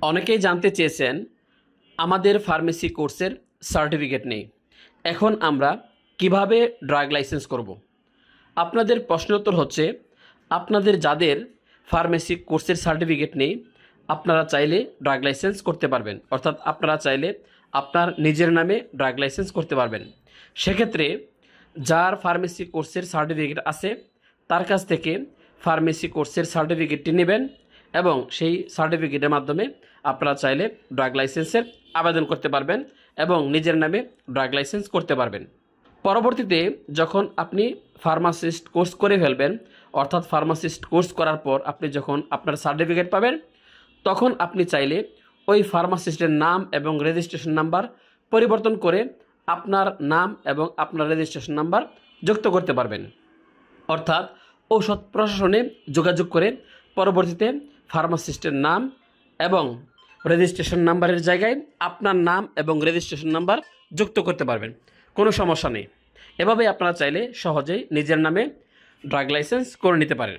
অনেকেই জানতে চেয়েছেন আমাদের ফার্মেসি কোর্সের সার্টিফিকেট নেই, এখন আমরা কিভাবে ড্রাগ লাইসেন্স করব। আপনাদের প্রশ্নোত্তর হচ্ছে, আপনাদের যাদের ফার্মেসি কোর্সের সার্টিফিকেট নেই আপনারা চাইলে ড্রাগ লাইসেন্স করতে পারবেন, অর্থাৎ আপনারা চাইলে আপনার নিজের নামে ড্রাগ লাইসেন্স করতে পারবেন। সেক্ষেত্রে যার ফার্মেসি কোর্সের সার্টিফিকেট আছে তার কাছ থেকে ফার্মেসি কোর্সের সার্টিফিকেটটি নেবেন এবং সেই সার্টিফিকেটের মাধ্যমে আপনারা চাইলে ড্রাগ লাইসেন্সের আবেদন করতে পারবেন এবং নিজের নামে ড্রাগ লাইসেন্স করতে পারবেন। পরবর্তীতে যখন আপনি ফার্মাসিস্ট কোর্স করে ফেলবেন, অর্থাৎ ফার্মাসিস্ট কোর্স করার পর আপনি যখন আপনার সার্টিফিকেট পাবেন তখন আপনি চাইলে ওই ফার্মাসিস্টের নাম এবং রেজিস্ট্রেশন নাম্বার পরিবর্তন করে আপনার নাম এবং আপনার রেজিস্ট্রেশন নাম্বার যুক্ত করতে পারবেন। অর্থাৎ ঔষধ প্রশাসনে যোগাযোগ করে পরবর্তীতে ফার্মাসিস্টের নাম এবং রেজিস্ট্রেশন নাম্বারের জায়গায় আপনার নাম এবং রেজিস্ট্রেশন নাম্বার যুক্ত করতে পারবেন, কোনো সমস্যা নেই। এভাবে আপনারা চাইলে সহজেই নিজের নামে ড্রাগ লাইসেন্স করে নিতে পারেন।